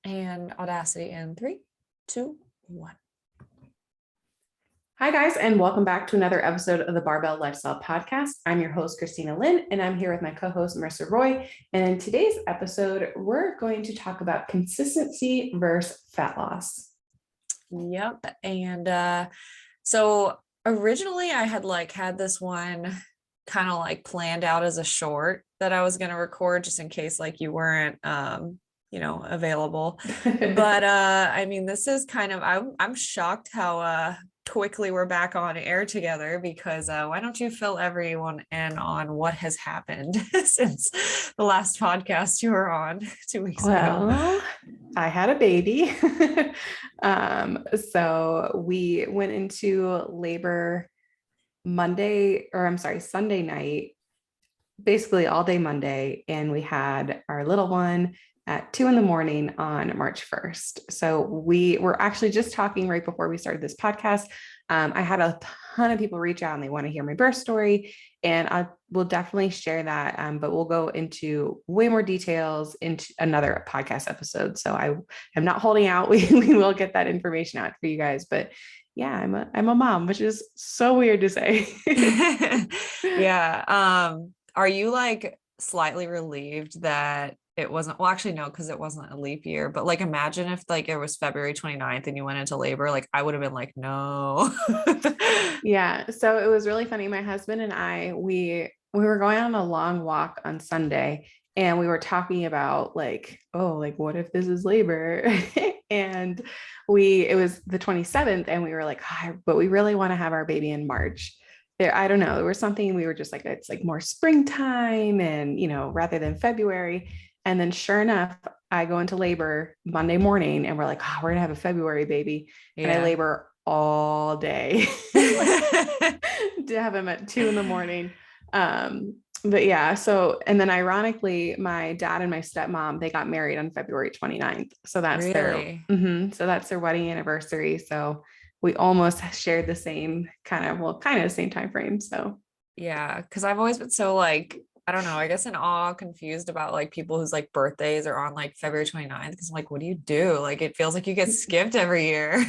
and Audacity in 3, 2, 1. Hi, guys, and welcome back to another episode of the Barbell Lifestyle Podcast. I'm your host, Christina Lynn, and I'm here with my co-host, Marissa Roy. And in today's episode, we're going to talk about consistency versus fat loss. Yep. And so originally I had this one kind of like planned out as a short that I was going to record just in case like you weren't available. But I mean, this is kind of I'm shocked how quickly we're back on air together, because why don't you fill everyone in on what has happened since the last podcast you were on 2 weeks ago? I had a baby. So we went into labor Sunday night, basically all day Monday, and we had our little one at 2 a.m. on March 1st. So we were actually just talking right before we started this podcast. I had a ton of people reach out and they want to hear my birth story, and I will definitely share that. But we'll go into way more details into another podcast episode. So I am not holding out. We will get that information out for you guys. But yeah, I'm a mom, which is so weird to say. Yeah. Are you like slightly relieved that it wasn't, well, actually, no, because it wasn't a leap year, but like imagine if like it was February 29th and you went into labor, like I would have been like, no. Yeah. So it was really funny. My husband and I, we were going on a long walk on Sunday, and we were talking about like, oh, like what if this is labor? And it was the 27th, and we were like, but we really want to have our baby in March. I don't know. There was something we were just like, it's like more springtime and, rather than February. And then sure enough, I go into labor Monday morning, and we're like, we're going to have a February baby. Yeah. And I labor all day to have him at 2 a.m. But yeah, so, and then ironically, my dad and my stepmom, they got married on February 29th. So that's so that's their wedding anniversary. So we almost shared the same kind of same time frame. So yeah, because I've always been so like, I don't know, I guess in awe, confused about like people whose like birthdays are on like February 29th, because I'm like, what do you do? Like it feels like you get skipped every year.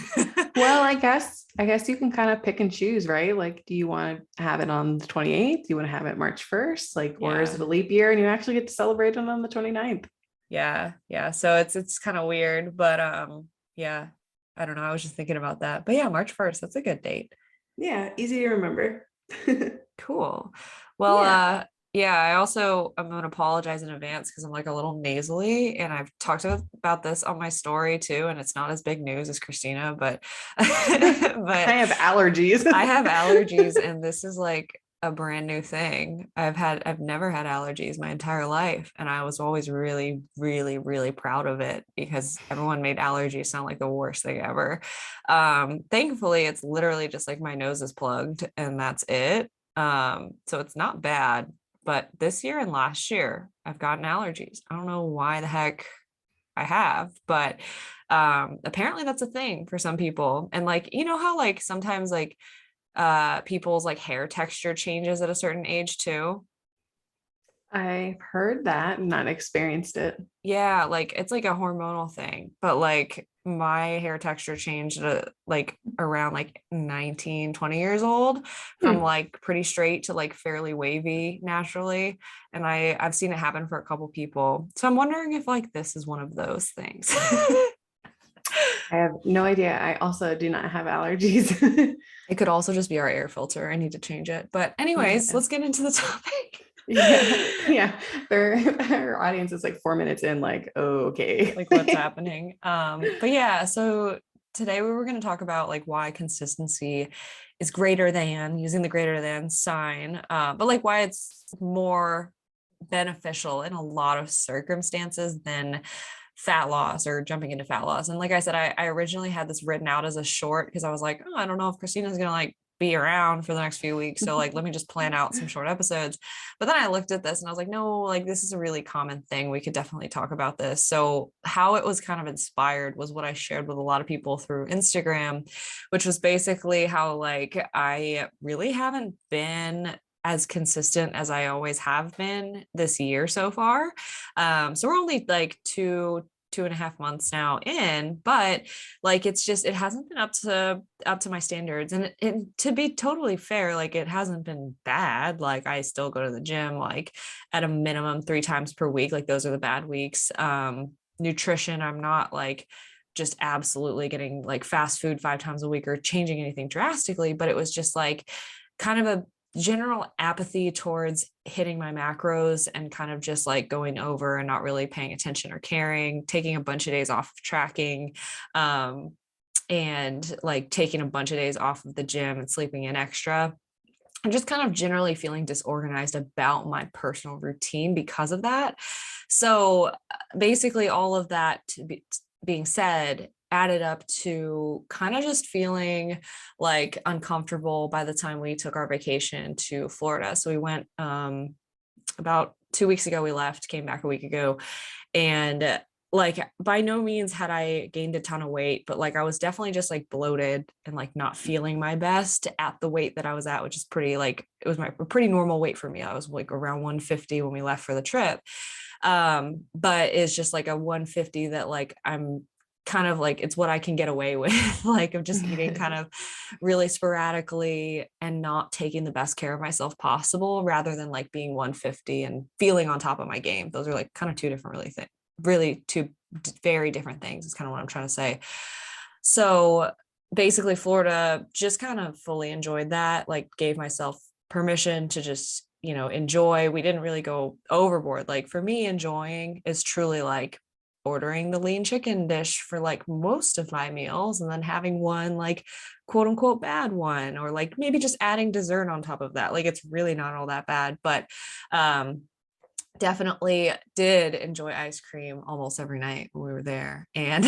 Well, I guess you can kind of pick and choose, right? Like, do you want to have it on the 28th? Do you want to have it March 1st? Like, or is it a leap year and you actually get to celebrate it on the 29th? Yeah. Yeah. So it's kind of weird, but yeah, I don't know. I was just thinking about that, but yeah, March 1st, that's a good date. Yeah. Easy to remember. Cool. Well, yeah, I'm going to apologize in advance because I'm like a little nasally, and I've talked about this on my story too. And it's not as big news as Christina, but I have allergies. I have allergies, and this is like a brand new thing. I've never had allergies my entire life. And I was always really, really, really proud of it, because everyone made allergies sound like the worst thing ever. Thankfully, it's literally just like my nose is plugged and that's it. So it's not bad. But this year and last year, I've gotten allergies. I don't know why the heck I have, but apparently that's a thing for some people. And like, how like sometimes like people's like hair texture changes at a certain age too. I've heard that and not experienced it. Yeah, like it's like a hormonal thing, but like my hair texture changed like around like 19, 20 years old, from like pretty straight to like fairly wavy naturally. And I've seen it happen for a couple people. So I'm wondering if like this is one of those things. I have no idea. I also do not have allergies. It could also just be our air filter. I need to change it. But anyways, let's get into the topic. Yeah. Our audience is like 4 minutes in, like, oh, okay. Like what's happening. But yeah, so today we were going to talk about like why consistency is greater than, using the greater than sign, but like why it's more beneficial in a lot of circumstances than fat loss or jumping into fat loss. And like I said, I originally had this written out as a short because I was like, I don't know if Christina's going to like be around for the next few weeks. So like, let me just plan out some short episodes. But then I looked at this and I was like, no, like this is a really common thing. We could definitely talk about this. So how it was kind of inspired was what I shared with a lot of people through Instagram, which was basically how like I really haven't been as consistent as I always have been this year so far. So we're only like 2.5 months now in, but like it's just, it hasn't been up to my standards. And to be totally fair, like it hasn't been bad. Like I still go to the gym like at a minimum 3 times per week. Like those are the bad weeks. Nutrition, I'm not like just absolutely getting like fast food 5 times a week or changing anything drastically, but it was just like kind of a general apathy towards hitting my macros and kind of just like going over and not really paying attention or caring, taking a bunch of days off of tracking, and like taking a bunch of days off of the gym and sleeping in extra. I'm just kind of generally feeling disorganized about my personal routine because of that. So basically, all of that being said, added up to kind of just feeling like uncomfortable by the time we took our vacation to Florida. So we went about 2 weeks ago, we left, came back a week ago. And like by no means had I gained a ton of weight, but like I was definitely just like bloated and like not feeling my best at the weight that I was at, which is pretty like, it was a pretty normal weight for me. I was like around 150 when we left for the trip. But it's just like a 150 that like I'm kind of like, it's what I can get away with, like of just eating kind of really sporadically and not taking the best care of myself possible, rather than like being 150 and feeling on top of my game. Those are like kind of two different really two very different things is kind of what I'm trying to say. So basically Florida, just kind of fully enjoyed that, like gave myself permission to just, enjoy. We didn't really go overboard. Like for me, enjoying is truly like ordering the lean chicken dish for like most of my meals, and then having one like quote unquote bad one, or like maybe just adding dessert on top of that. Like it's really not all that bad, but definitely did enjoy ice cream almost every night when we were there. And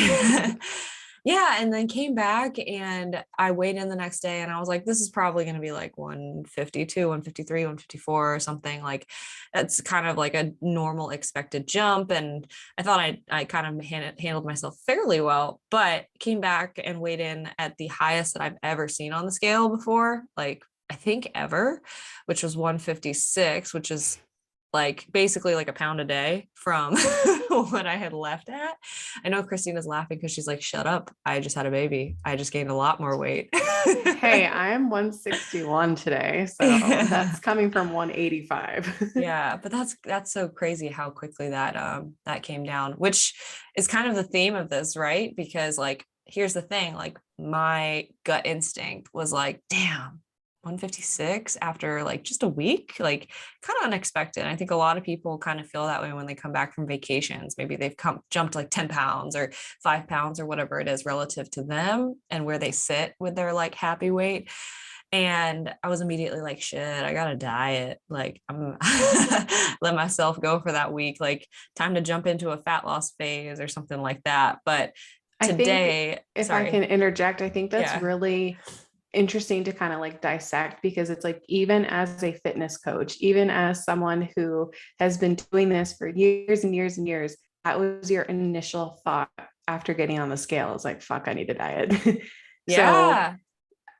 yeah, and then came back and I weighed in the next day and I was like, this is probably going to be like 152, 153, 154 or something. Like that's kind of like a normal expected jump. And I thought I kind of handled myself fairly well, but came back and weighed in at the highest that I've ever seen on the scale before, like I think ever, which was 156, which is like basically like a pound a day from what I had left at. I know Christina's laughing because she's like, shut up. I just had a baby. I just gained a lot more weight. Hey, I'm 161 today. So that's coming from 185. Yeah, but that's so crazy how quickly that came down, which is kind of the theme of this, right? Because like here's the thing, like my gut instinct was like, damn, 156 after like just a week, like kind of unexpected. I think a lot of people kind of feel that way when they come back from vacations. Maybe they've jumped like 10 pounds or 5 pounds or whatever it is relative to them and where they sit with their like happy weight. And I was immediately like, shit, I got to diet. Like I'm let myself go for that week, like time to jump into a fat loss phase or something like that. But I think today, if I sorry. can interject, I think that's Yeah. really interesting to kind of like dissect, because it's like, even as a fitness coach, even as someone who has been doing this for years and years and years, that was your initial thought after getting on the scale. It's like, fuck, I need a diet. So Yeah.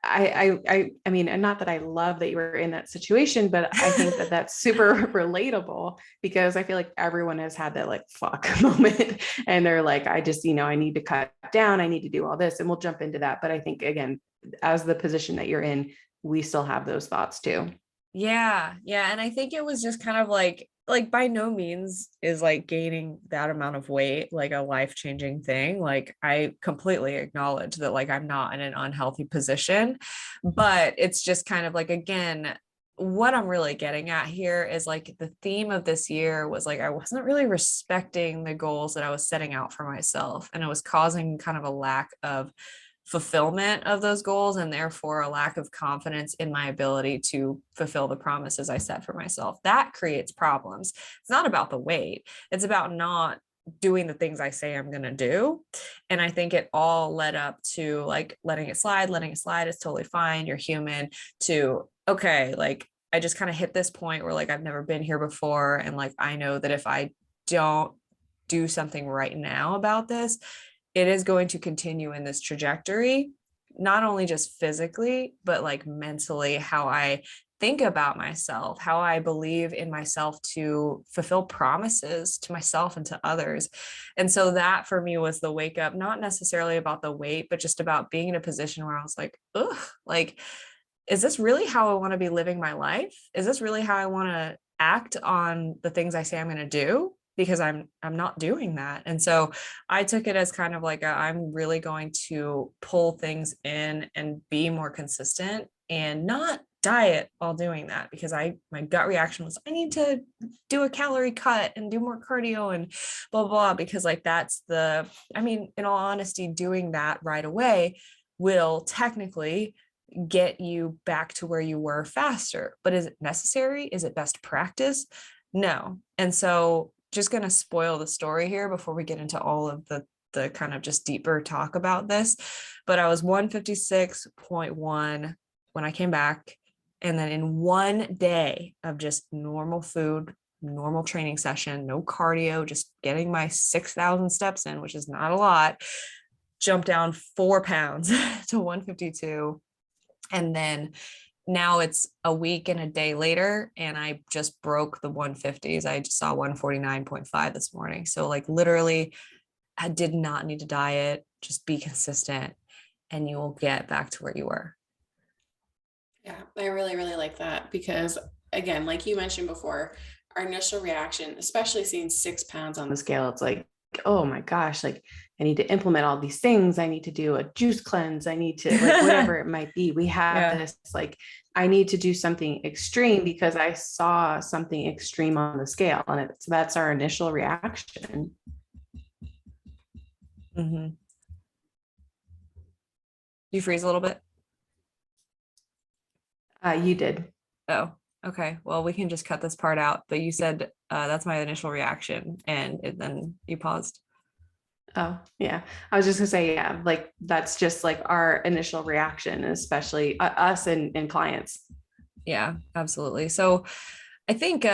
I mean, and not that I love that you were in that situation, but I think that that's super relatable, because I feel like everyone has had that like fuck moment, and they're like, I just, I need to cut down, I need to do all this, and we'll jump into that. But I think again, as the position that you're in, we still have those thoughts too. Yeah. Yeah. And I think it was just kind of like by no means is like gaining that amount of weight like a life-changing thing. Like I completely acknowledge that like I'm not in an unhealthy position, but it's just kind of like, again, what I'm really getting at here is like the theme of this year was like I wasn't really respecting the goals that I was setting out for myself, and it was causing kind of a lack of fulfillment of those goals, and therefore a lack of confidence in my ability to fulfill the promises I set for myself. That creates problems. It's not about the weight, it's about not doing the things I say I'm going to do. And I think it all led up to like letting it slide. It's totally fine. You're human. To, okay, like I just kind of hit this point where like I've never been here before. And like I know that if I don't do something right now about this, it is going to continue in this trajectory, not only just physically, but like mentally, how I think about myself, how I believe in myself to fulfill promises to myself and to others. And so that for me was the wake up, not necessarily about the weight, but just about being in a position where I was like, ugh, like, is this really how I want to be living my life? Is this really how I want to act on the things I say I'm going to do? Because I'm not doing that. And so I took it as kind of like I'm really going to pull things in and be more consistent and not diet while doing that, because my gut reaction was I need to do a calorie cut and do more cardio and blah blah, because like that's in all honesty, doing that right away will technically get you back to where you were faster. But is it necessary? Is it best practice? No. And so just going to spoil the story here before we get into all of the kind of just deeper talk about this. But I was 156.1 when I came back. And then in one day of just normal food, normal training session, no cardio, just getting my 6,000 steps in, which is not a lot, jumped down 4 pounds to 152. And then now it's a week and a day later, and I just broke the 150s. I just saw 149.5 this morning. So like literally, I did not need to diet, just be consistent and you will get back to where you were. Yeah, I really, really like that because, again, like you mentioned before, our initial reaction, especially seeing 6 pounds on the scale, it's like, oh my gosh, like I need to implement all these things. I need to do a juice cleanse. I need to like whatever it might be. We have this like, I need to do something extreme because I saw something extreme on the scale, and that's our initial reaction. Mm-hmm. You freeze a little bit? You did. Oh, okay. Well, we can just cut this part out. But you said that's my initial reaction, and then you paused. Oh, yeah. I was just gonna say, yeah, like that's just like our initial reaction, especially us and clients. Yeah, absolutely. So I think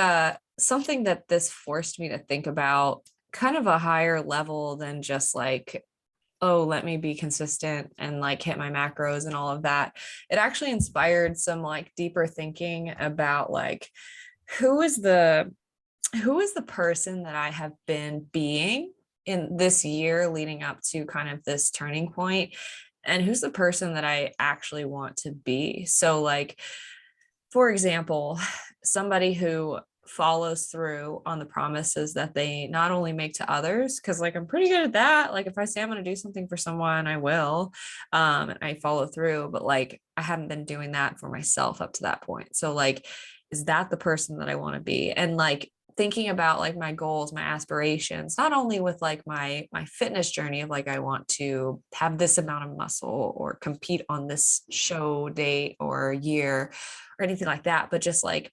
something that this forced me to think about, kind of a higher level than just like, oh, let me be consistent and like hit my macros and all of that. It actually inspired some like deeper thinking about like who is the person that I have been being in this year leading up to kind of this turning point, and who's the person that I actually want to be. So like, for example, somebody who follows through on the promises that they not only make to others, because like I'm pretty good at that. Like if I say I'm going to do something for someone, I will, and I follow through. But like I haven't been doing that for myself up to that point. So like, is that the person that I want to be? And like thinking about like my goals, my aspirations, not only with like my fitness journey of like I want to have this amount of muscle or compete on this show date or year or anything like that, but just like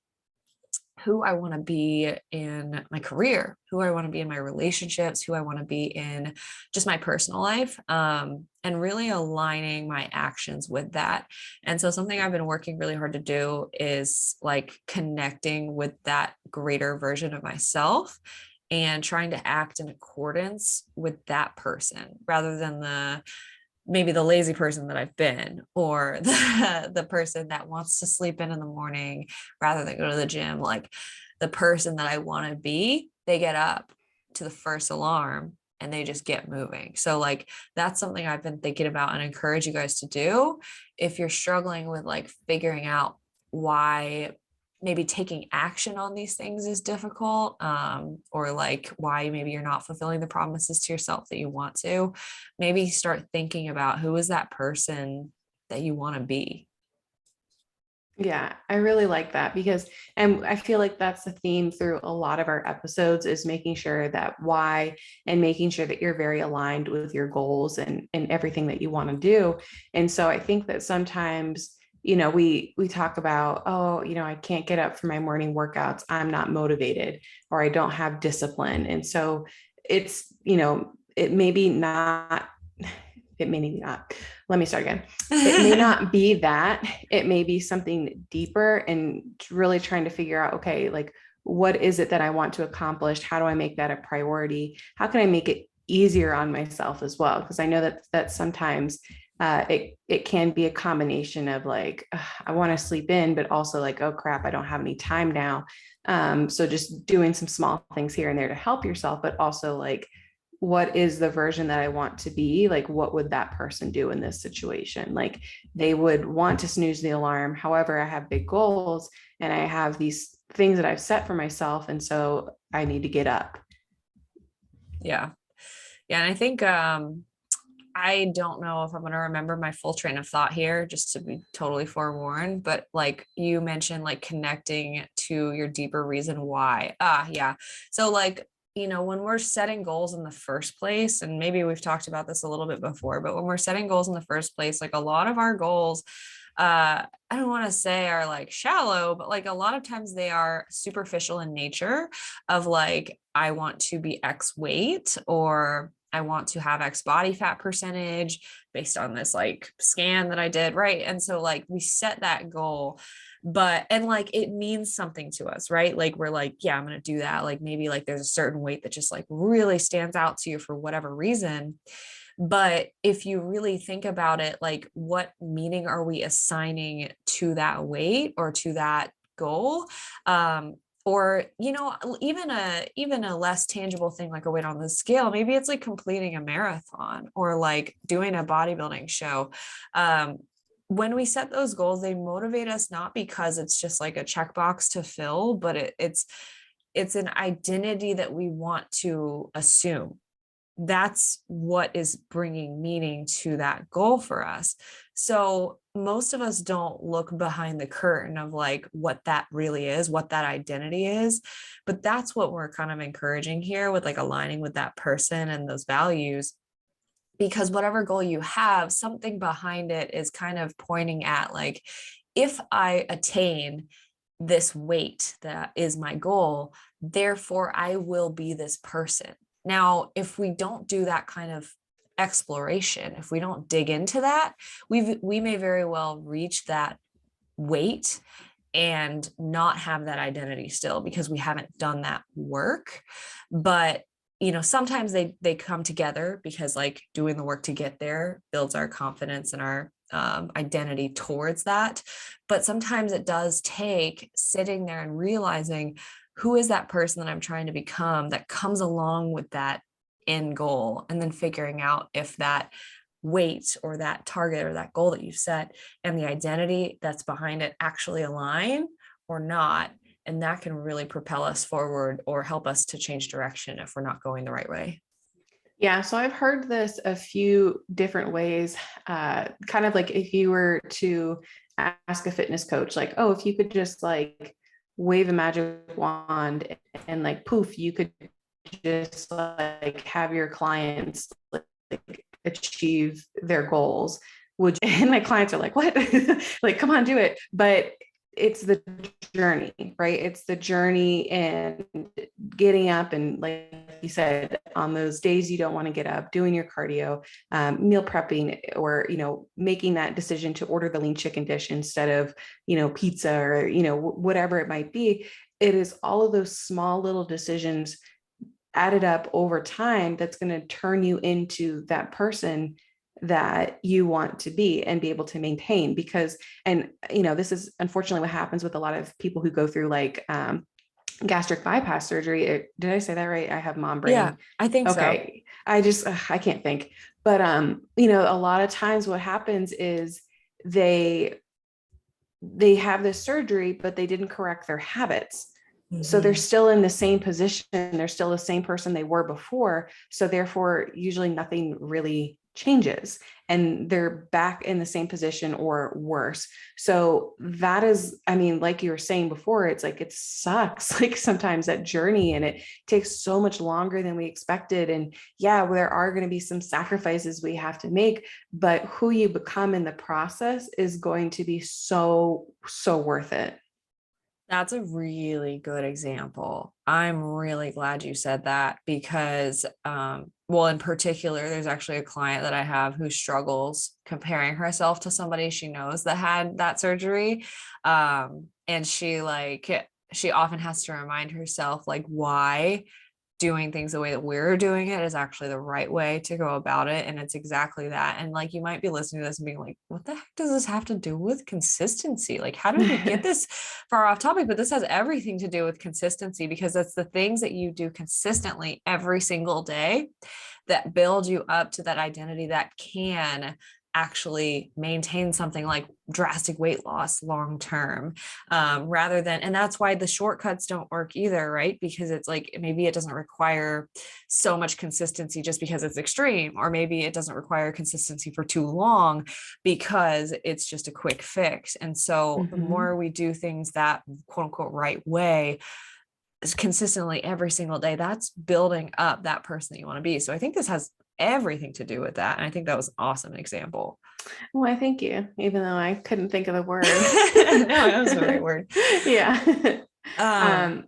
who I want to be in my career, who I want to be in my relationships, who I want to be in just my personal life, and really aligning my actions with that. And so something I've been working really hard to do is like connecting with that greater version of myself and trying to act in accordance with that person rather than maybe the lazy person that I've been, or the person that wants to sleep in the morning rather than go to the gym. Like the person that I want to be, they get up to the first alarm and they just get moving. So like that's something I've been thinking about and encourage you guys to do if you're struggling with like figuring out why maybe taking action on these things is difficult, or like why maybe you're not fulfilling the promises to yourself that you want to. Maybe start thinking about who is that person that you want to be. Yeah, I really like that because, and I feel like that's the theme through a lot of our episodes is making sure that why and making sure that you're very aligned with your goals and everything that you want to do. And so I think that sometimes, we talk about, oh, I can't get up for my morning workouts. I'm not motivated or I don't have discipline. And so it's, it may be not, it may not, let me start again. It may not be that, it may be something deeper and really trying to figure out, okay, like, what is it that I want to accomplish? How do I make that a priority? How can I make it easier on myself as well? Because I know that sometimes it can be a combination of like, I want to sleep in, but also like, oh crap, I don't have any time now. So just doing some small things here and there to help yourself, but also like, what is the version that I want to be? Like, what would that person do in this situation? Like, they would want to snooze the alarm. However, I have big goals and I have these things that I've set for myself. And so I need to get up. Yeah. Yeah. And I think, I don't know if I'm going to remember my full train of thought here, just to be totally forewarned, but like you mentioned, like connecting to your deeper reason why. Yeah. So like, when we're setting goals in the first place, and maybe we've talked about this a little bit before, but when we're setting goals in the first place, like a lot of our goals, I don't want to say are like shallow, but like a lot of times they are superficial in nature of like, I want to be X weight, or I want to have X body fat percentage based on this like scan that I did. Right. And so like we set that goal, and like it means something to us, right? Like we're like, yeah, I'm going to do that. Like maybe like there's a certain weight that just like really stands out to you for whatever reason. But if you really think about it, like what meaning are we assigning to that weight or to that goal? Or even a less tangible thing like a weight on the scale, maybe it's like completing a marathon or like doing a bodybuilding show. When we set those goals, they motivate us not because it's just like a checkbox to fill, but it's an identity that we want to assume. That's what is bringing meaning to that goal for us. So most of us don't look behind the curtain of like what that really is, what that identity is. But that's what we're kind of encouraging here with like aligning with that person and those values. Because whatever goal you have, something behind it is kind of pointing at like, if I attain this weight that is my goal, therefore I will be this person. Now, if we don't do that kind of exploration, if we don't dig into that, we may very well reach that weight and not have that identity still because we haven't done that work. But sometimes they come together because like doing the work to get there builds our confidence and our identity towards that. But sometimes it does take sitting there and realizing, who is that person that I'm trying to become that comes along with that end goal, and then figuring out if that weight or that target or that goal that you set and the identity that's behind it actually align or not. And that can really propel us forward or help us to change direction if we're not going the right way. Yeah, so I've heard this a few different ways. Kind of like if you were to ask a fitness coach, like, oh, if you could just like wave a magic wand and like poof, you could just like have your clients like achieve their goals. Would you? And my clients are like, what? Like, come on, do it. But it's the journey, right? It's the journey and getting up and like you said, on those days you don't want to get up, doing your cardio, meal prepping, or, making that decision to order the lean chicken dish instead of, pizza or, whatever it might be. It is all of those small little decisions added up over time that's going to turn you into that person that you want to be and be able to maintain. Because, and this is unfortunately what happens with a lot of people who go through like gastric bypass surgery. Did I say that right? I have mom brain. Yeah, I think so. Okay. I can't think, but a lot of times what happens is they have this surgery, but they didn't correct their habits. So they're still in the same position. They're still the same person they were before. So therefore, usually nothing really changes and they're back in the same position or worse. So that is, like you were saying before, it's like, it sucks like sometimes that journey, and it takes so much longer than we expected. And yeah, there are going to be some sacrifices we have to make, but who you become in the process is going to be so worth it. That's a really good example. I'm really glad you said that because, well, in particular, there's actually a client that I have who struggles comparing herself to somebody she knows that had that surgery. And she often has to remind herself, like, why doing things the way that we're doing it is actually the right way to go about it. And it's exactly that. And like, you might be listening to this and being like, what the heck does this have to do with consistency? Like, how did we get this far off topic? But this has everything to do with consistency, because that's the things that you do consistently every single day that build you up to that identity that can actually maintain something like drastic weight loss long term, rather than, and that's why the shortcuts don't work either, right? Because it's like, maybe it doesn't require so much consistency just because it's extreme, or maybe it doesn't require consistency for too long because it's just a quick fix. And so the more we do things that quote unquote right way consistently every single day, that's building up that person that you want to be. So I think this has everything to do with that. And I think that was an awesome example. Well, I thank you, even though I couldn't think of the word. No, that was the right word. Yeah. I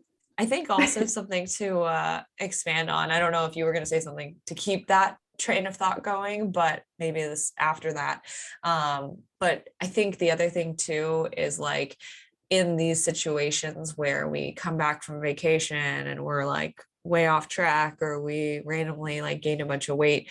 think also something to expand on. I don't know if you were going to say something to keep that train of thought going, but maybe this after that. But I think the other thing too is like, in these situations where we come back from vacation and we're like way off track, or we randomly like gain a bunch of weight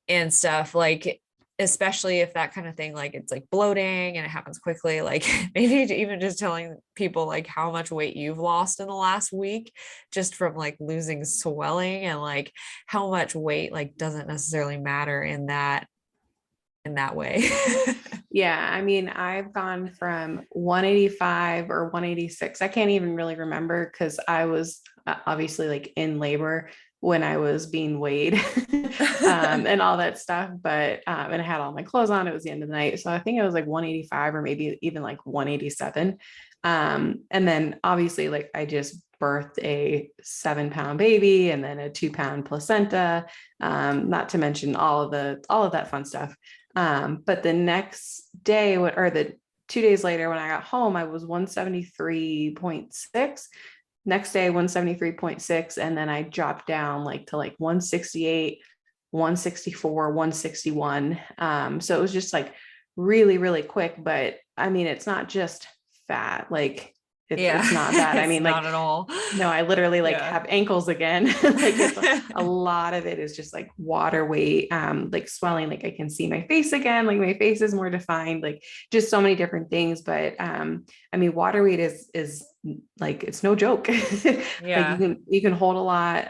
and stuff, like, especially if that kind of thing, like it's like bloating and it happens quickly, like maybe even just telling people like how much weight you've lost in the last week just from like losing swelling, and like how much weight like doesn't necessarily matter in that way. Yeah, I mean, I've gone from 185 or 186. I can't even really remember because I was obviously like in labor when I was being weighed and all that stuff. But and I had all my clothes on. It was the end of the night, so I think it was like 185 or maybe even like 187. And then obviously, like I just birthed a 7-pound baby and then a 2-pound placenta. Not to mention all of that fun stuff. But the next day, or the 2 days later, when I got home, I was 173.6. Next day, 173.6. And then I dropped down like to like 168, 164, 161. So it was just like really, really quick. But I mean, it's not just fat. Like it's not that. I mean, not like, at all. no, I literally like have ankles again. Like it's a lot of it is just like water weight, like swelling, like I can see my face again, like my face is more defined, like just so many different things. But I mean, water weight is like, it's no joke. Like you can hold a lot.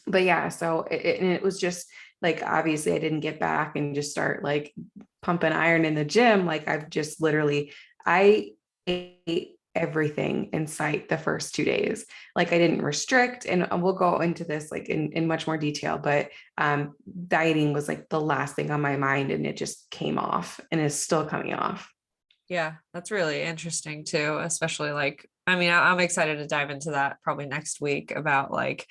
But yeah, so it was just like, obviously I didn't get back and just start like pumping iron in the gym. Like I've just literally, I ate everything in sight the first 2 days. Like I didn't restrict, and we'll go into this like in much more detail, but dieting was like the last thing on my mind, and it just came off and is still coming off. Yeah, that's really interesting too, especially like, I mean, I'm excited to dive into that probably next week about like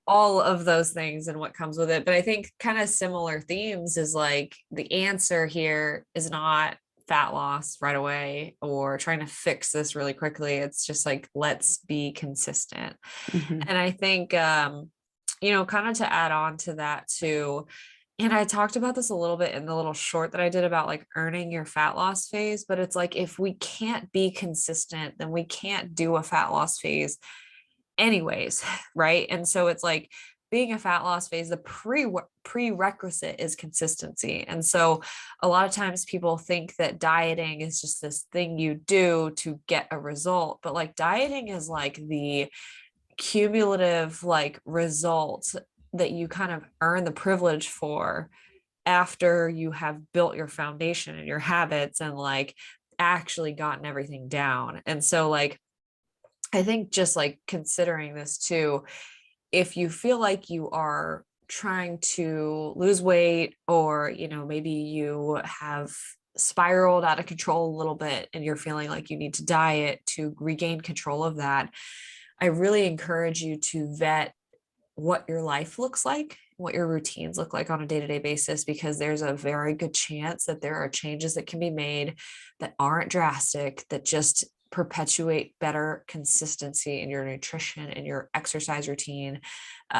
all of those things and what comes with it. But I think kind of similar themes is like, the answer here is not fat loss right away or trying to fix this really quickly. It's just like, let's be consistent. And I think, kind of to add on to that too, and I talked about this a little bit in the little short that I did about like earning your fat loss phase, but it's like, if we can't be consistent, then we can't do a fat loss phase anyways, right? And so it's like, being a fat loss phase, the prerequisite is consistency. And so a lot of times people think that dieting is just this thing you do to get a result, but like dieting is like the cumulative like result that you kind of earn the privilege for after you have built your foundation and your habits and like actually gotten everything down. And so like, I think just like considering this too, if you feel like you are trying to lose weight, or, maybe you have spiraled out of control a little bit and you're feeling like you need to diet to regain control of that, I really encourage you to vet what your life looks like, what your routines look like on a day-to-day basis, because there's a very good chance that there are changes that can be made that aren't drastic, that just perpetuate better consistency in your nutrition and your exercise routine,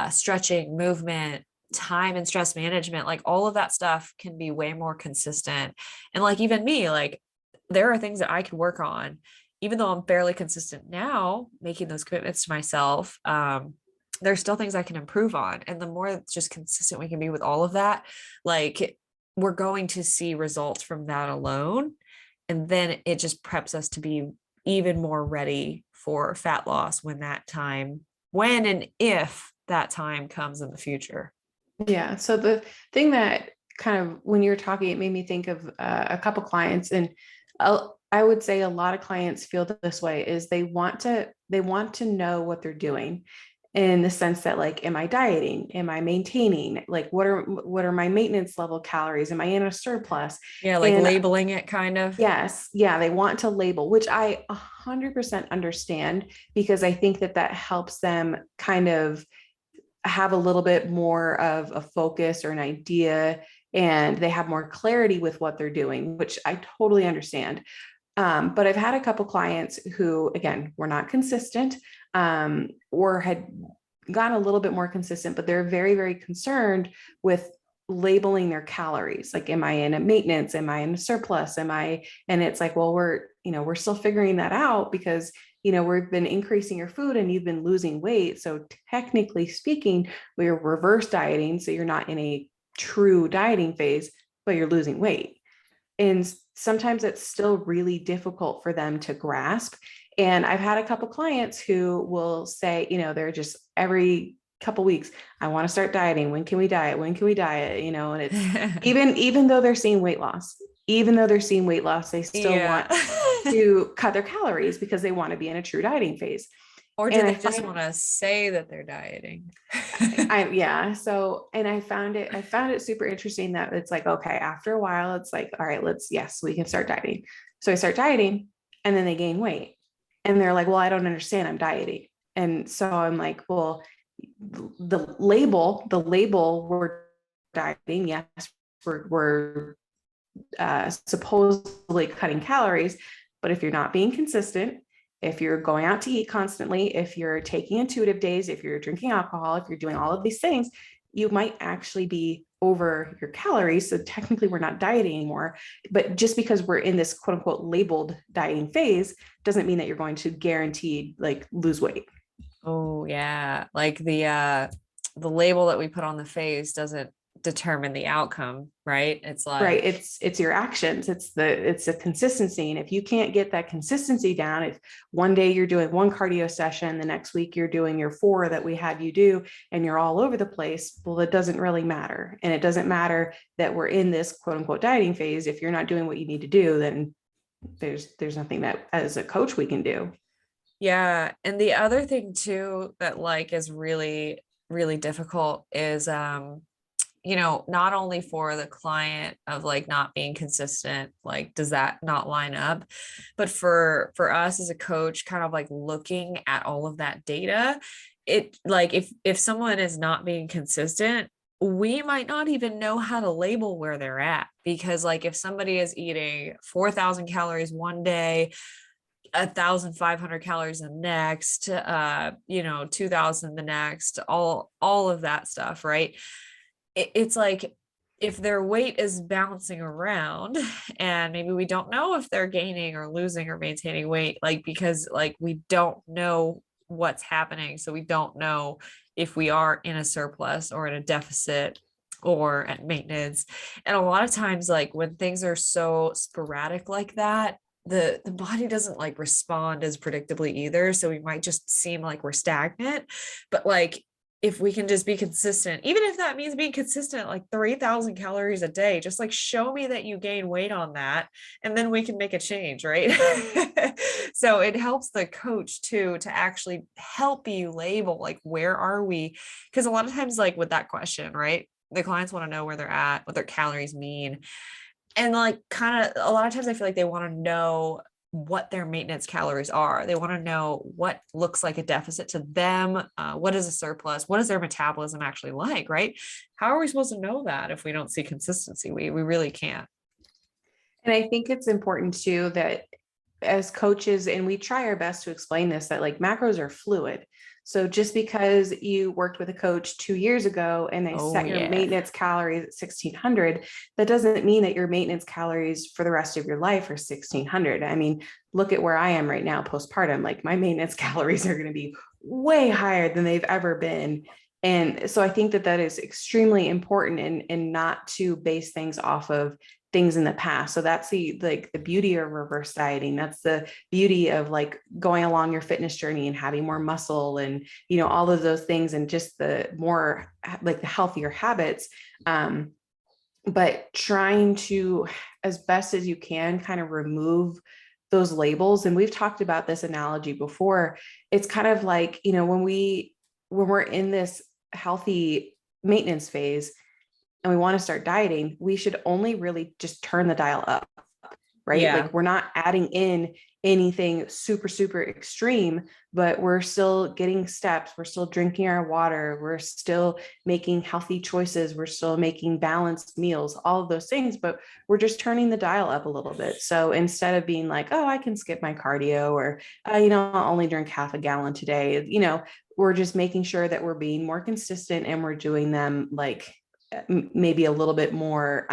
stretching, movement, time and stress management. Like all of that stuff can be way more consistent. And like, even me, like there are things that I can work on, even though I'm fairly consistent now, making those commitments to myself. there's still things I can improve on. And the more just consistent we can be with all of that, like we're going to see results from that alone. And then it just preps us to be even more ready for fat loss when that time, when and if that time comes in the future. Yeah. So the thing that kind of, when you're talking, it made me think of a couple clients, and I would say a lot of clients feel this way, is they want to know what they're doing, in the sense that, like, am I dieting? Am I maintaining? Like, what are my maintenance level calories? Am I in a surplus? Yeah, like And labeling it kind of. yes, yeah, they want to label, which I 100% understand, because I think that that helps them kind of have a little bit more of a focus or an idea, and they have more clarity with what they're doing, which I totally understand. But I've had a couple clients who, again, were not consistent, or had gotten a little bit more consistent, but they're very, very concerned with labeling their calories. Like, am I in a maintenance? Am I in a surplus? And it's like, well, we're still figuring that out, because, we've been increasing your food and you've been losing weight. So technically speaking, we're reverse dieting. So you're not in a true dieting phase, but you're losing weight. And sometimes it's still really difficult for them to grasp. And I've had a couple clients who will say, they're just every couple weeks, I want to start dieting. When can we diet? When can we diet? And it's even though they're seeing weight loss, they still Yeah. want to cut their calories, because they want to be in a true dieting phase. Or do And I they just find want to say that they're dieting? yeah. So, and I found it super interesting that it's like, okay, after a while, it's like, all right, yes, we can start dieting. So I start dieting, and then they gain weight, and they're like, well, I don't understand, I'm dieting. And so I'm like, well, the label, we're dieting. Yes, we're supposedly cutting calories, but if you're not being consistent, if you're going out to eat constantly, if you're taking intuitive days, if you're drinking alcohol, if you're doing all of these things, you might actually be over your calories. So technically we're not dieting anymore. But just because we're in this quote unquote labeled dieting phase doesn't mean that you're going to guaranteed like lose weight. Oh yeah. Like the label that we put on the face doesn't determine the outcome, right? It's Right. like, It's your actions. It's a consistency. And if you can't get that consistency down, if one day you're doing one cardio session, the next week you're doing your 4 that we had you do, and you're all over the place, well, it doesn't really matter. And it doesn't matter that we're in this quote unquote dieting phase. If you're not doing what you need to do, then there's nothing that as a coach we can do. yeah. And the other thing too that like is really, really difficult is not only for the client of like not being consistent, like does that not line up, but for us as a coach, kind of like looking at all of that data, it like if someone is not being consistent, we might not even know how to label where they're at, because like if somebody is eating 4,000 calories one day, 1,500 calories the next, 2,000 the next, all of that stuff, right? It's like if their weight is bouncing around and maybe we don't know if they're gaining or losing or maintaining weight, like because like we don't know what's happening, so we don't know if we are in a surplus or in a deficit or at maintenance. And a lot of times like when things are so sporadic like that, the body doesn't like respond as predictably either, so we might just seem like we're stagnant. But like if we can just be consistent, even if that means being consistent at like 3,000 calories a day, just like show me that you gain weight on that, and then we can make a change, right? So it helps the coach too to actually help you label like where are we? Because a lot of times, like with that question, right? The clients want to know where they're at, what their calories mean. And like kind of a lot of times I feel like they want to know what their maintenance calories are. They want to know what looks like a deficit to them. What is a surplus? What is their metabolism actually like, right? How are we supposed to know that if we don't see consistency? We really can't. And I think it's important too that as coaches, and we try our best to explain this, that like macros are fluid. So just because you worked with a coach 2 years ago and they Oh set your yeah. maintenance calories at 1600, that doesn't mean that your maintenance calories for the rest of your life are 1600. I mean, look at where I am right now, postpartum. Like my maintenance calories are going to be way higher than they've ever been. And so I think that that is extremely important, and not to base things off of things in the past. So that's the beauty of reverse dieting. That's the beauty of like going along your fitness journey and having more muscle and, all of those things, and just the more like the healthier habits. But trying to, as best as you can, kind of remove those labels. And we've talked about this analogy before. It's kind of like, when we're in this healthy maintenance phase and we want to start dieting, we should only really just turn the dial up, right? Yeah. Like we're not adding in anything super, super extreme, but we're still getting steps. We're still drinking our water. We're still making healthy choices. We're still making balanced meals, all of those things, but we're just turning the dial up a little bit. So instead of being like, oh, I can skip my cardio, or, I'll only drink half a gallon today, we're just making sure that we're being more consistent, and we're doing them like maybe a little bit more,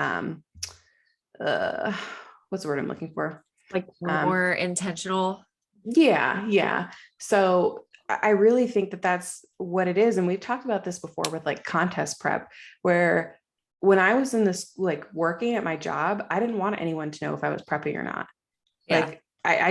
what's the word I'm looking for? Like more intentional. Yeah. So I really think that that's what it is. And we've talked about this before with like contest prep, where when I was in this, like working at my job, I didn't want anyone to know if I was prepping or not. Yeah. Like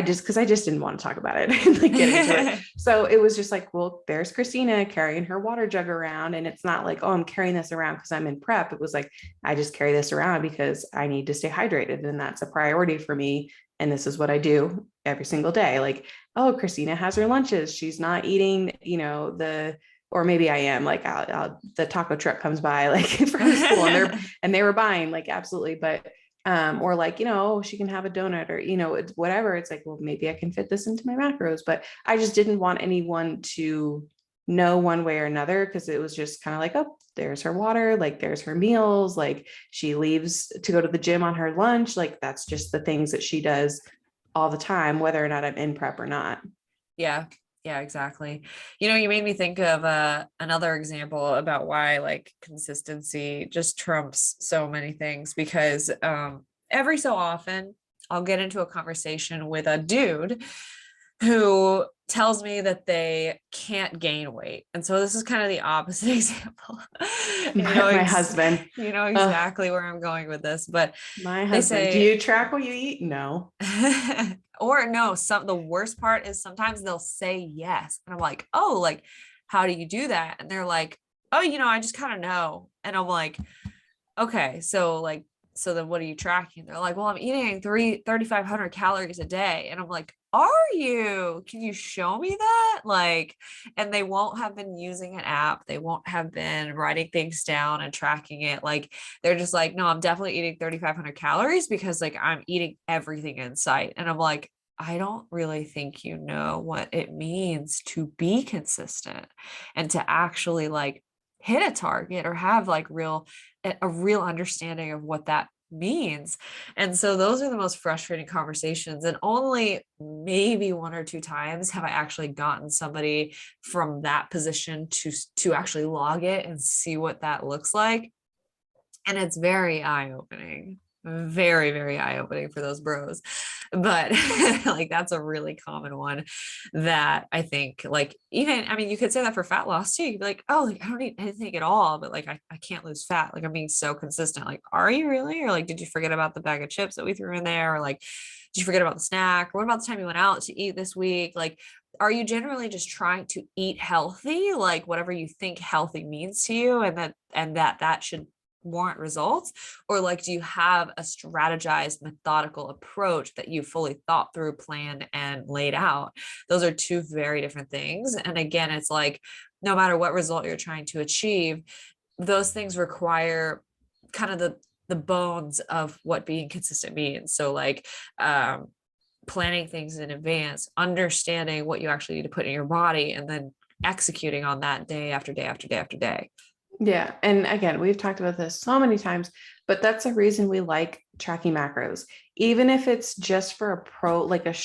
because I just didn't want to talk about it and like get into it. So it was just like, well, there's Christina carrying her water jug around. And it's not like, oh, I'm carrying this around because I'm in prep. It was like, I just carry this around because I need to stay hydrated. And that's a priority for me. And this is what I do every single day. Like, oh, Christina has her lunches. She's not eating, or maybe I am like, the taco truck comes by like from school, and they were buying, like, absolutely. But or like, she can have a donut, or, it's whatever. It's like, well, maybe I can fit this into my macros, but I just didn't want anyone to know one way or another, because it was just kind of like, oh, there's her water, like there's her meals, like she leaves to go to the gym on her lunch, like that's just the things that she does all the time, whether or not I'm in prep or not. Yeah. Yeah, exactly. You made me think of another example about why like consistency just trumps so many things, because every so often I'll get into a conversation with a dude who tells me that they can't gain weight. And so this is kind of the opposite example. My husband, You know exactly where I'm going with this, but my they husband, do say, you track what you eat? No. or no, the worst part is sometimes they'll say yes. And I'm like, oh, like, how do you do that? And they're like, oh, I just kind of know. And I'm like, okay, so then what are you tracking? They're like, well, I'm eating 3,500 calories a day. And I'm like, are you? Can you show me that? Like, and they won't have been using an app. They won't have been writing things down and tracking it. Like, they're just like, no, I'm definitely eating 3,500 calories because like I'm eating everything in sight. And I'm like, I don't really think you know what it means to be consistent and to actually like hit a target or have like a real understanding of what that means. And so those are the most frustrating conversations. And only maybe one or two times have I actually gotten somebody from that position to actually log it and see what that looks like. And it's very eye-opening. Very, very eye-opening for those bros. But like that's a really common one that I think like even, I mean, you could say that for fat loss too. You'd be like, oh, like I don't eat anything at all, but like I can't lose fat. Like I'm being so consistent. Like, are you really? Or like, did you forget about the bag of chips that we threw in there? Or like, did you forget about the snack? Or what about the time you went out to eat this week? Like, are you generally just trying to eat healthy, like whatever you think healthy means to you, and that should warrant results? Or like do you have a strategized methodical approach that you fully thought through, planned, and laid out? Those are two very different things. And again, it's like no matter what result you're trying to achieve, those things require kind of the bones of what being consistent means. So like planning things in advance, understanding what you actually need to put in your body, and then executing on that day after day after day after day. Yeah. And again, we've talked about this so many times, but that's the reason we like tracking macros, even if it's just for like a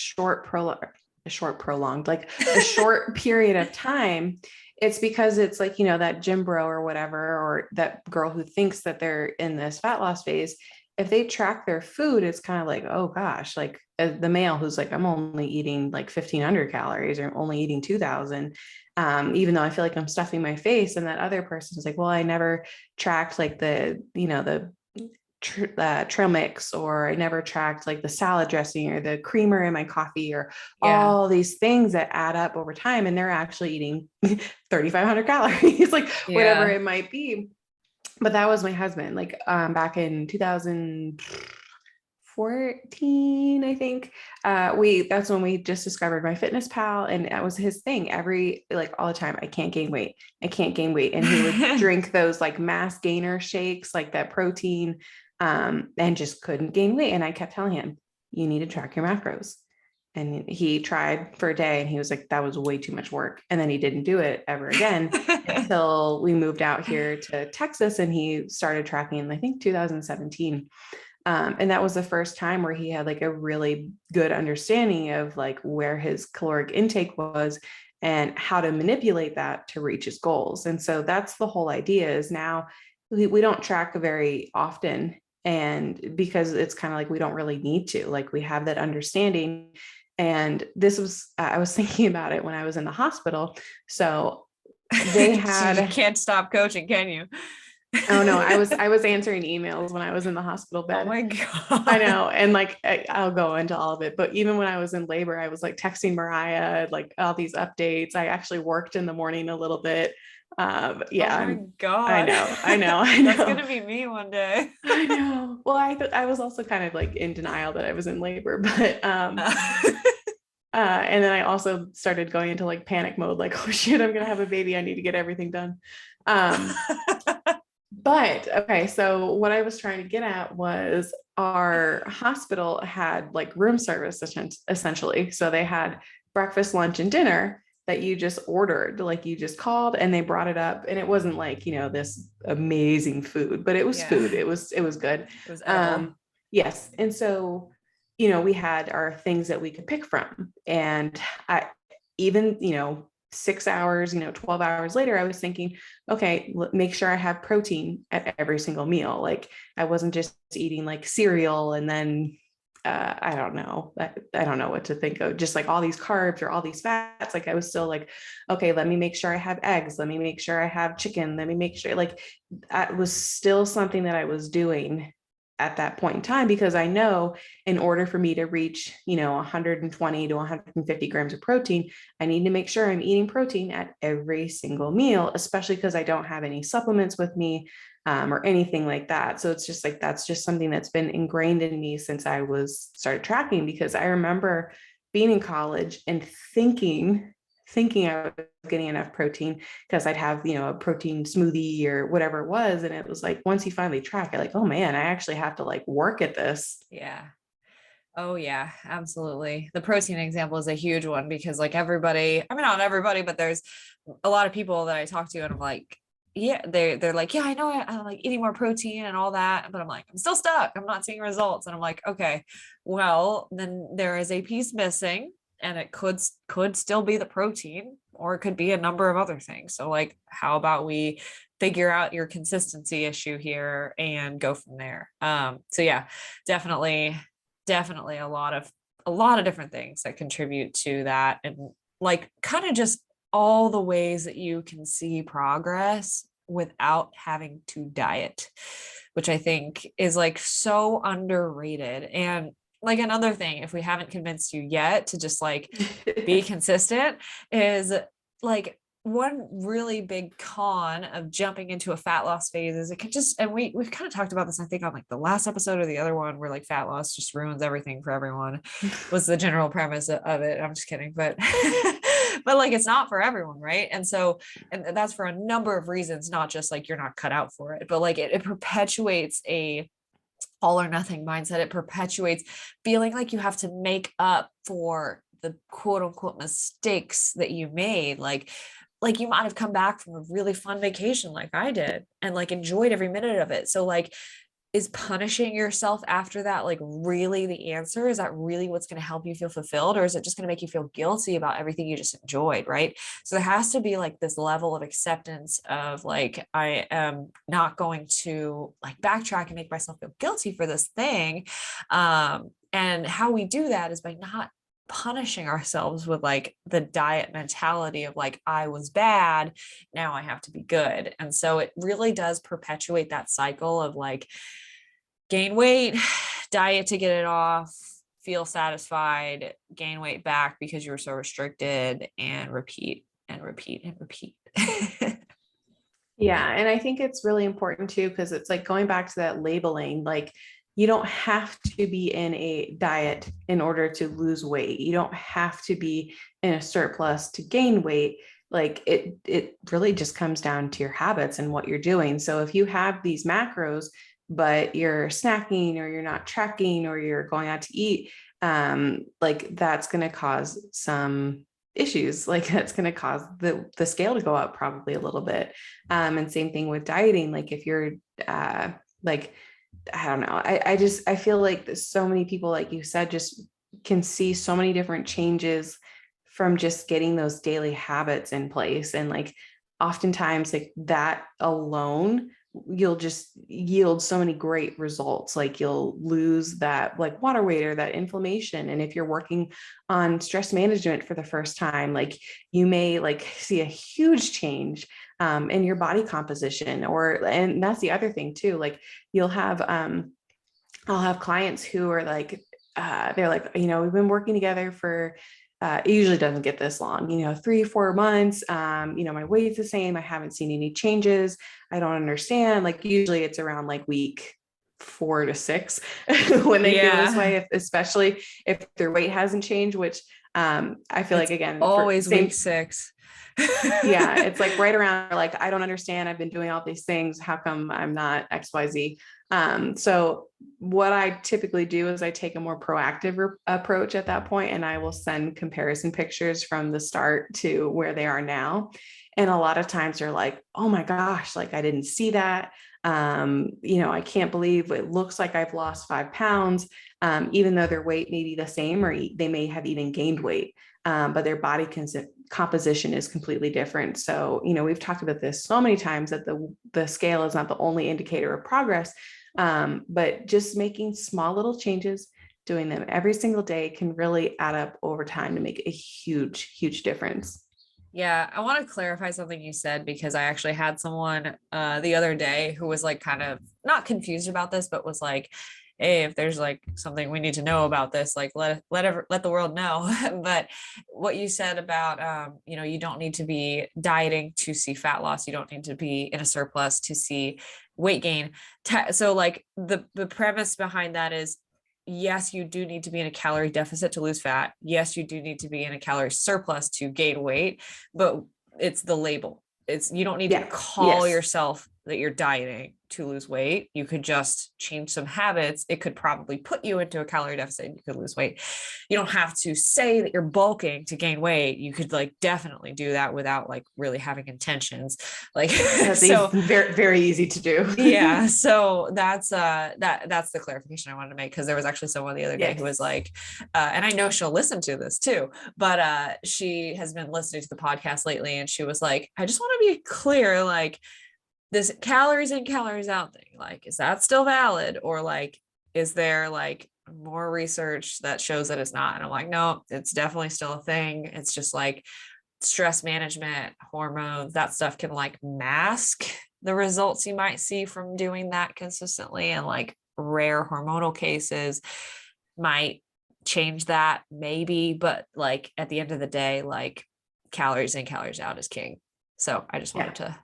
prolonged, like a short period of time. It's because it's like, that gym bro or whatever, or that girl who thinks that they're in this fat loss phase. if they track their food, it's kind of like, oh gosh, like the male who's like, I'm only eating like 1,500 calories or only eating 2,000, even though I feel like I'm stuffing my face. And that other person is like, well, I never tracked like the, the trail mix, or I never tracked like the salad dressing or the creamer in my coffee, or Yeah. all these things that add up over time. And they're actually eating 3,500 calories, like whatever Yeah. it might be. But that was my husband, like back in 2014, I think. That's when we just discovered My Fitness Pal, and that was his thing. Like all the time, I can't gain weight. I can't gain weight. And he would drink those like mass gainer shakes, like that protein, and just couldn't gain weight. And I kept telling him, you need to track your macros. And he tried for a day and he was like, that was way too much work. And then he didn't do it ever again until we moved out here to Texas, and he started tracking in, I think, 2017. And that was the first time where he had like a really good understanding of like where his caloric intake was and how to manipulate that to reach his goals. And so that's the whole idea, is now we don't track very often. And because it's kind of like, we don't really need to, like, we have that understanding. And this was, I was thinking about it when I was in the hospital. So they You had, can't stop coaching, can you? oh no, I was answering emails when I was in the hospital Oh bed. my I God. know. And like, I'll go into all of it, but even when I was in labor, I was like texting Mariah, like all these updates. I actually worked in the morning a little bit. Oh Yeah, my I God. know, I know, I That's know, gonna be me one day. I know. Well, I was also kind of like in denial that I was in labor, but, and then I also started going into like panic mode, like, oh shit, I'm going to have a baby. I need to get everything done. Um, But okay, so what I was trying to get at was our hospital had like room service essentially. So they had breakfast, lunch, and dinner that you just ordered, like you just called and they brought it up. And it wasn't like, this amazing food, but it was Yeah, food. It was good. it was edible. Um, yes. And so, we had our things that we could pick from. And I even, 6 hours, 12 hours later, I was thinking, okay, make sure I have protein at every single meal. Like I wasn't just eating like cereal and then I don't know. I don't know what to think of. Just like all these carbs or all these fats. Like I was still like, okay, let me make sure I have eggs. Let me make sure I have chicken. Let me make sure, like, that was still something that I was doing at that point in time, because I know in order for me to reach, 120 to 150 grams of protein, I need to make sure I'm eating protein at every single meal, especially because I don't have any supplements with me, or anything like that. So it's just like, that's just something that's been ingrained in me since I was started tracking, because I remember being in college and thinking I was getting enough protein because I'd have, a protein smoothie or whatever it was. And it was like, once you finally track it, like, oh man, I actually have to like work at this. Yeah. Oh yeah, absolutely. The protein example is a huge one because like everybody, I mean not everybody, but there's a lot of people that I talk to and I'm like, yeah, they're like, yeah, I know I like eating more protein and all that, but I'm like, I'm still stuck. I'm not seeing results. And I'm like, okay, well, then there is a piece missing and it could still be the protein or it could be a number of other things. So like, how about we figure out your consistency issue here and go from there. So yeah, definitely a lot of different things that contribute to that, and like kind of just all the ways that you can see progress without having to diet, which I think is like so underrated. And like another thing, if we haven't convinced you yet to just like be consistent, is like one really big con of jumping into a fat loss phase is it can just, and we've kind of talked about this, I think on like the last episode or the other one, where like fat loss just ruins everything for everyone was the general premise of it. I'm just kidding, but but like it's not for everyone, right? And so, and that's for a number of reasons, not just like you're not cut out for it, but like it perpetuates a all or nothing mindset. It perpetuates feeling like you have to make up for the quote unquote mistakes that you made. Like you might have come back from a really fun vacation like I did and like enjoyed every minute of it. So like is punishing yourself after that like really the answer? Is that really what's going to help you feel fulfilled, or is it just going to make you feel guilty about everything you just enjoyed, right? So there has to be like this level of acceptance of like, I am not going to like backtrack and make myself feel guilty for this thing. And how we do that is by not punishing ourselves with like the diet mentality of like, I was bad, now I have to be good. And so it really does perpetuate that cycle of like gain weight, diet to get it off, feel satisfied, gain weight back because you were so restricted, and repeat and repeat and repeat. Yeah. And I think it's really important too, because it's like going back to that labeling, like you don't have to be in a diet in order to lose weight. You don't have to be in a surplus to gain weight. Like it really just comes down to your habits and what you're doing. So if you have these macros, but you're snacking or you're not tracking or you're going out to eat, like that's going to cause some issues. Like that's going to cause the scale to go up probably a little bit. And same thing with dieting. Like if you're like, I don't know, I feel like so many people, like you said, just can see so many different changes from just getting those daily habits in place. And like oftentimes like that alone, you'll just yield so many great results. Like you'll lose that like water weight or that inflammation. And if you're working on stress management for the first time, like you may like see a huge change in your body composition. And that's the other thing too. Like you'll have, I'll have clients who are like, they're like, we've been working together for, it usually doesn't get this long, 3-4 months. My weight's the same. I haven't seen any changes. I don't understand. Like usually it's around like week 4 to 6 when they feel this way, especially if their weight hasn't changed, which I feel like, again, always week 6. Yeah, it's like right around like, I don't understand. I've been doing all these things. How come I'm not XYZ? So what I typically do is I take a more proactive approach at that point, and I will send comparison pictures from the start to where they are now. And a lot of times they're like, oh my gosh, like I didn't see that. I can't believe it looks like I've lost 5 pounds, even though their weight may be the same, or they may have even gained weight. But their body composition is completely different. So, we've talked about this so many times that the scale is not the only indicator of progress, but just making small little changes, doing them every single day can really add up over time to make a huge, huge difference. Yeah, I want to clarify something you said, because I actually had someone the other day who was like kind of not confused about this, but was like, hey, if there's like something we need to know about this, like let the world know. But what you said about you don't need to be dieting to see fat loss, you don't need to be in a surplus to see weight gain. So like the premise behind that is, yes, you do need to be in a calorie deficit to lose fat. Yes, you do need to be in a calorie surplus to gain weight, but it's the label. You don't need to call yourself that you're dieting to lose weight. You could just change some habits. It could probably put you into a calorie deficit and you could lose weight. You don't have to say that you're bulking to gain weight. You could like definitely do that without like really having intentions. Like that's very, very easy to do. Yeah. So that's the clarification I wanted to make, because there was actually someone the other day who was like, and I know she'll listen to this too, but she has been listening to the podcast lately, and she was like, I just want to be clear, like this calories in, calories out thing, like, is that still valid? Or like, is there like more research that shows that it's not? And I'm like, no, it's definitely still a thing. It's just like stress management, hormones, that stuff can like mask the results you might see from doing that consistently. And like rare hormonal cases might change that maybe, but like at the end of the day, like calories in, calories out is king. So I just wanted to,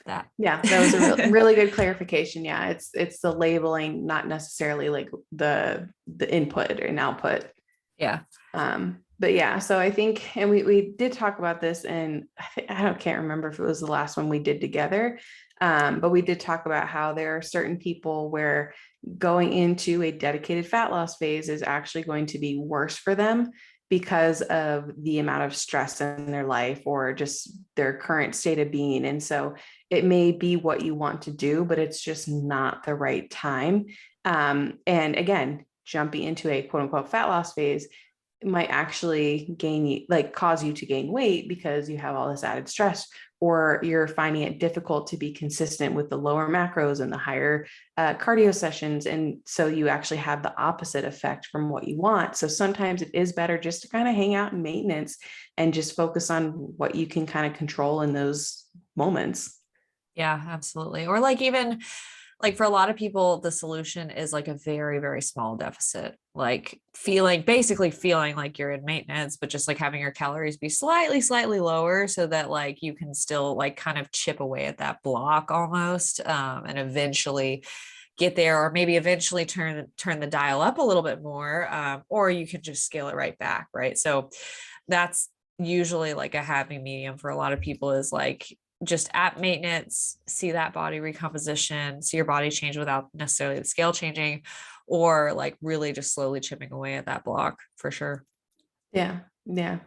that was a really good clarification. Yeah, it's the labeling, not necessarily like the input and output. But yeah, so I think, and we did talk about this, and I can't remember if it was the last one we did together, but we did talk about how there are certain people where going into a dedicated fat loss phase is actually going to be worse for them because of the amount of stress in their life or just their current state of being. And so it may be what you want to do, but it's just not the right time. And again, jumping into a quote unquote fat loss phase might actually cause you to gain weight because you have all this added stress, or you're finding it difficult to be consistent with the lower macros and the higher cardio sessions. And so you actually have the opposite effect from what you want. So sometimes it is better just to kind of hang out in maintenance and just focus on what you can kind of control in those moments. Yeah, absolutely. Or like even like for a lot of people, the solution is like a very, very small deficit, like basically feeling like you're in maintenance, but just like having your calories be slightly, slightly lower so that like you can still like kind of chip away at that block almost, and eventually get there, or maybe eventually turn the dial up a little bit more, or you can just scale it right back, right? So that's usually like a happy medium for a lot of people, is like just at maintenance, see that body recomposition, see your body change without necessarily the scale changing, or like really just slowly chipping away at that block for sure. Yeah. Yeah.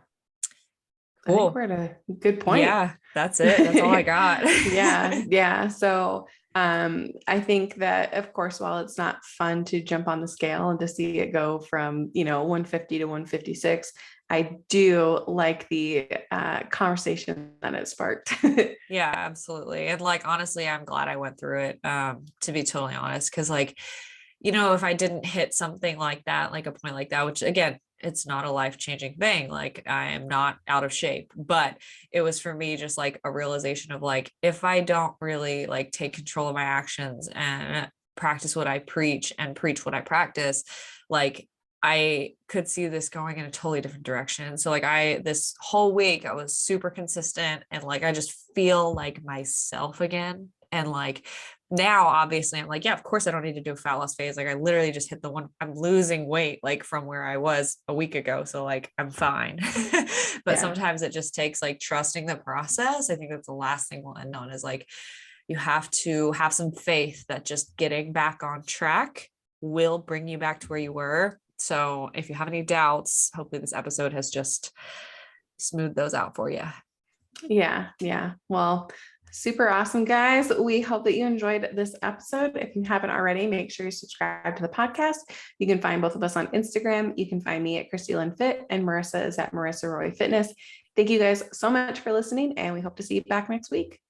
I think Cool. we're at a good point. Yeah, that's it. That's all I got. Yeah. Yeah. So I think that of course, while it's not fun to jump on the scale and to see it go from, 150 to 156, I do like the conversation that it sparked. Yeah, absolutely. And like honestly, I'm glad I went through it, to be totally honest. Cause like, if I didn't hit something like that, like a point like that, which again, it's not a life-changing thing. Like I am not out of shape, but it was for me just like a realization of like, if I don't really like take control of my actions and practice what I preach and preach what I practice, like I could see this going in a totally different direction. So like this whole week I was super consistent and like I just feel like myself again. And like now obviously I'm like, yeah, of course I don't need to do a fat loss phase. Like I literally just hit the one, I'm losing weight like from where I was a week ago. So like I'm fine. But Yeah. sometimes it just takes like trusting the process. I think that's the last thing we'll end on, is like you have to have some faith that just getting back on track will bring you back to where you were. So if you have any doubts, hopefully this episode has just smoothed those out for you. Yeah. Yeah. Well, super awesome, guys. We hope that you enjoyed this episode. If you haven't already, make sure you subscribe to the podcast. You can find both of us on Instagram. You can find me at Christy Lynn Fit, and Marissa is at Marissa Roy Fitness. Thank you guys so much for listening, and we hope to see you back next week.